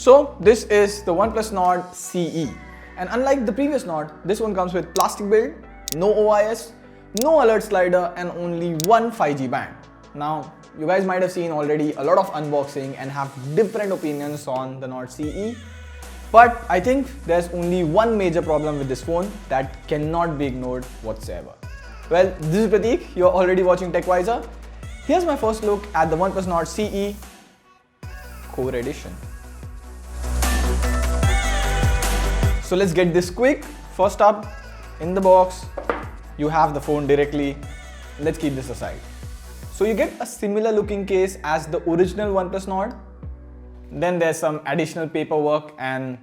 So this is the OnePlus Nord CE, and unlike the previous Nord, this one comes with plastic build, no OIS, no alert slider and only one 5G band. Now you guys might have seen already a lot of unboxing and have different opinions on the Nord CE, but I think there's only one major problem with this phone that cannot be ignored whatsoever. Well, this is Prateek, you're already watching TechWiser. Here's my first look at the OnePlus Nord CE Core Edition. So let's get this quick. First up, in the box, you have the phone directly. Let's keep this aside. So you get a similar looking case as the original OnePlus Nord. Then there's some additional paperwork and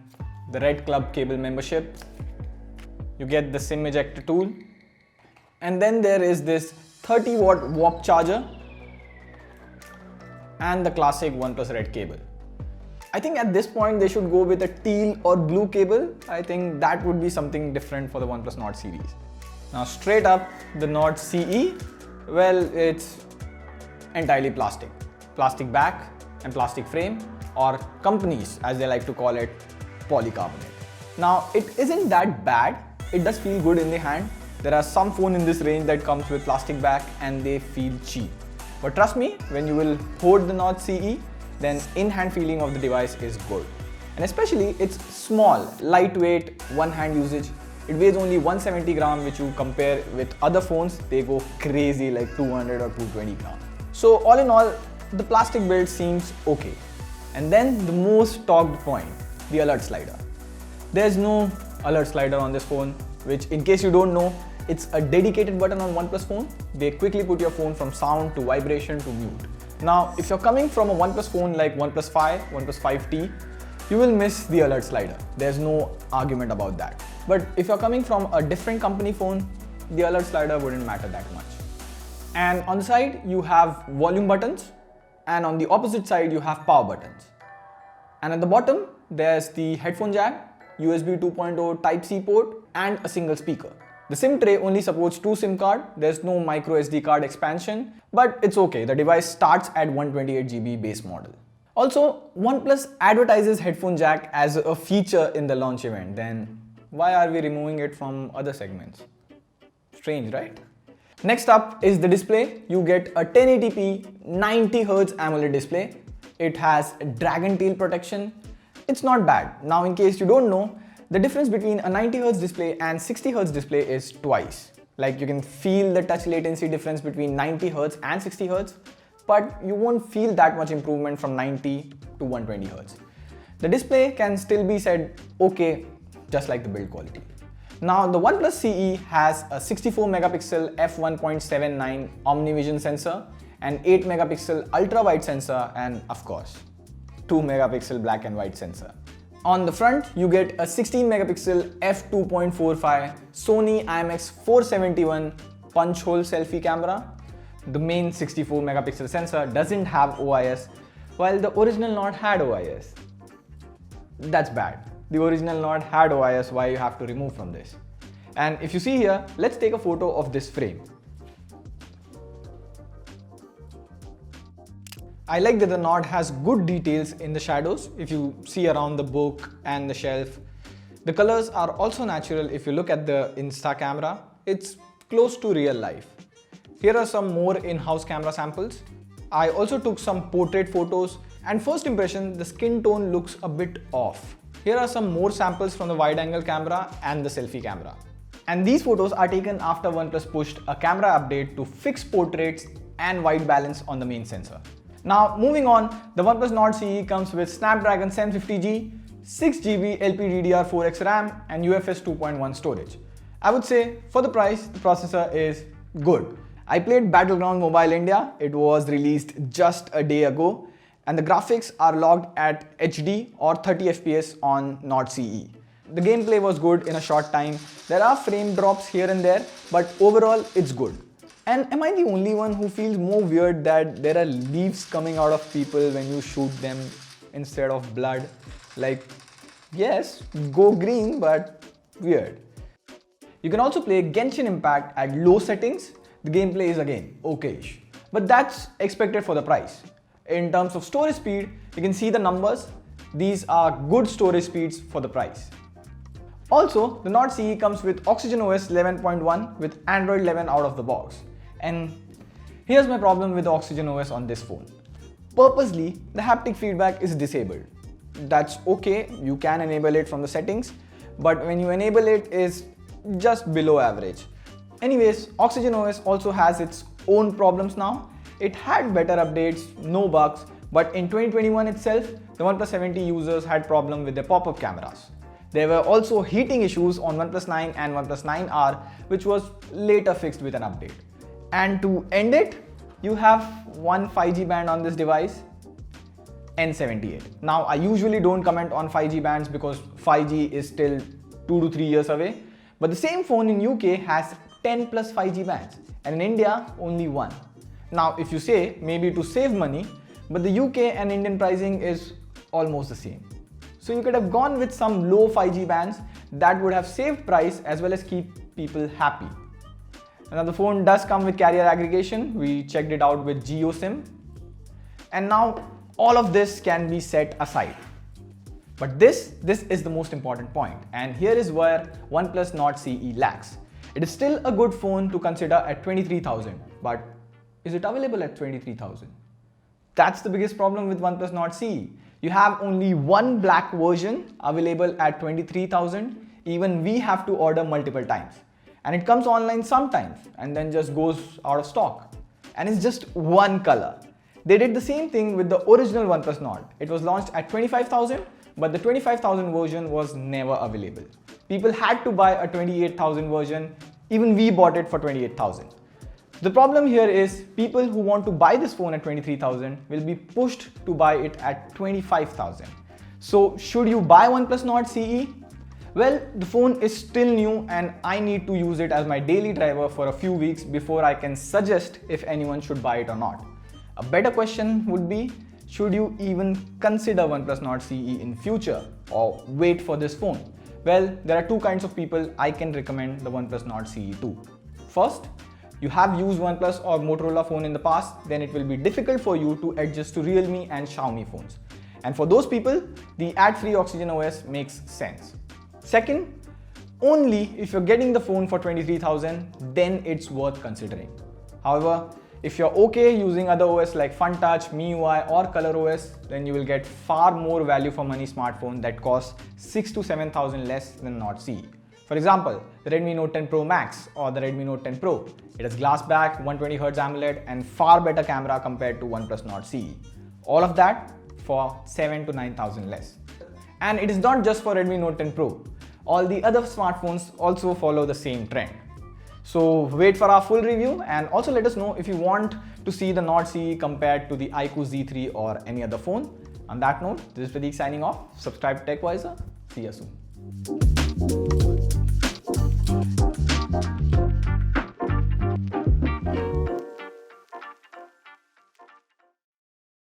the Red Club cable membership. You get the SIM ejector tool. And then there is this 30-watt warp charger and the classic OnePlus Red cable. I think at this point they should go with a teal or blue cable. I think that would be something different for the OnePlus Nord series. Now straight up, the Nord CE, well, it's entirely plastic. Plastic back and plastic frame, or companies as they like to call it, polycarbonate. Now it isn't that bad, it does feel good in the hand. There are some phones in this range that comes with plastic back and they feel cheap. But trust me, when you will hold the Nord CE, then in-hand feeling of the device is good. And especially it's small, lightweight, one-hand usage. It weighs only 170 grams, which you compare with other phones, they go crazy like 200 or 220 grams. So all in all, the plastic build seems okay. And then the most talked point, the alert slider. There's no alert slider on this phone, which in case you don't know, it's a dedicated button on OnePlus phone. They quickly put your phone from sound to vibration to mute. Now, if you're coming from a OnePlus phone like OnePlus 5, OnePlus 5T, you will miss the alert slider. There's no argument about that. But if you're coming from a different company phone, the alert slider wouldn't matter that much. And on the side, you have volume buttons, and on the opposite side, you have power buttons. And at the bottom, there's the headphone jack, USB 2.0 Type-C port, and a single speaker. The SIM tray only supports 2 SIM cards. There's no micro SD card expansion, but it's okay. The device starts at 128GB base model. Also, OnePlus advertises headphone jack as a feature in the launch event. Then why are we removing it from other segments? Strange, right? Next up is the display. You get a 1080p 90Hz AMOLED display. It has dragon tail protection. It's not bad. Now, in case you don't know, the difference between a 90Hz display and 60Hz display is twice. Like you can feel the touch latency difference between 90Hz and 60Hz, but you won't feel that much improvement from 90 to 120Hz. The display can still be said okay, just like the build quality. Now the OnePlus CE has a 64 megapixel f1.79 OmniVision sensor, and 8 megapixel ultra wide sensor, and of course 2 megapixel black and white sensor. On the front, you get a 16 megapixel f2.45 Sony IMX471 punch hole selfie camera. The main 64 megapixel sensor doesn't have OIS, while the original Nord had OIS. That's bad. The original Nord had OIS, why you have to remove from this? And if you see here, let's take a photo of this frame. I like that the Nord has good details in the shadows. If you see around the book and the shelf, the colors are also natural. If you look at the Insta camera, it's close to real life. Here are some more in-house camera samples. I also took some portrait photos, and first impression, the skin tone looks a bit off. Here are some more samples from the wide-angle camera and the selfie camera. And these photos are taken after OnePlus pushed a camera update to fix portraits and white balance on the main sensor. Now moving on, the OnePlus Nord CE comes with Snapdragon 750G, 6GB LPDDR4X RAM and UFS 2.1 storage. I would say for the price, the processor is good. I played Battleground Mobile India. It was released just a day ago, and the graphics are logged at HD or 30 FPS on Nord CE. The gameplay was good in a short time. There are frame drops here and there, but overall it's good. And am I the only one who feels more weird that there are leaves coming out of people when you shoot them instead of blood? Like, yes, go green, but weird. You can also play Genshin Impact at low settings. The gameplay is again okay-ish, but that's expected for the price. In terms of storage speed, you can see the numbers. These are good storage speeds for the price. Also, the Nord CE comes with Oxygen OS 11.1 with Android 11 out of the box. And here's my problem with the Oxygen OS on this phone. Purposely, the haptic feedback is disabled. That's okay, you can enable it from the settings, but when you enable it is just below average. Anyways, Oxygen OS also has its own problems now. It had better updates, no bugs, but in 2021 itself, the OnePlus 7T users had problem with their pop-up cameras. There were also heating issues on OnePlus 9 and OnePlus 9R, which was later fixed with an update. And to end it, you have one 5G band on this device, N78. Now, I usually don't comment on 5G bands because 5G is still 2 to 3 years away, but the same phone in UK has 10 plus 5G bands and in India only one. Now, if you say maybe to save money, but the UK and Indian pricing is almost the same. So you could have gone with some low 5G bands that would have saved price as well as keep people happy. Now the phone does come with carrier aggregation. We checked it out with GeoSIM. And now all of this can be set aside. But this is the most important point. And here is where OnePlus Nord CE lacks. It is still a good phone to consider at 23,000, but is it available at 23,000? That's the biggest problem with OnePlus Nord CE. You have only one black version available at 23,000. Even we have to order multiple times. And it comes online sometimes and then just goes out of stock. And it's just one color. They did the same thing with the original OnePlus Nord. It was launched at 25,000, but the 25,000 version was never available. People had to buy a 28,000 version. Even we bought it for 28,000. The problem here is people who want to buy this phone at 23,000 will be pushed to buy it at 25,000. So should you buy OnePlus Nord CE? Well, the phone is still new and I need to use it as my daily driver for a few weeks before I can suggest if anyone should buy it or not. A better question would be, should you even consider OnePlus Nord CE in future or wait for this phone? Well, there are two kinds of people I can recommend the OnePlus Nord CE to. First, you have used OnePlus or Motorola phone in the past, then it will be difficult for you to adjust to Realme and Xiaomi phones. And for those people, the ad-free Oxygen OS makes sense. Second, only if you're getting the phone for 23,000, then it's worth considering. However, if you're okay using other OS like FunTouch, MIUI or ColorOS, then you will get far more value for money smartphone that costs 6,000 to 7,000 less than Nord CE. For example, the Redmi Note 10 Pro Max or the Redmi Note 10 Pro. It has glass back, 120Hz AMOLED and far better camera compared to OnePlus Nord CE. All of that for 7,000 to 9,000 less. And it is not just for Redmi Note 10 Pro. All the other smartphones also follow the same trend. So wait for our full review and also let us know if you want to see the Nord CE compared to the iQOO Z3 or any other phone. On that note, this is Pradeep signing off. Subscribe to TechWiser. See you soon.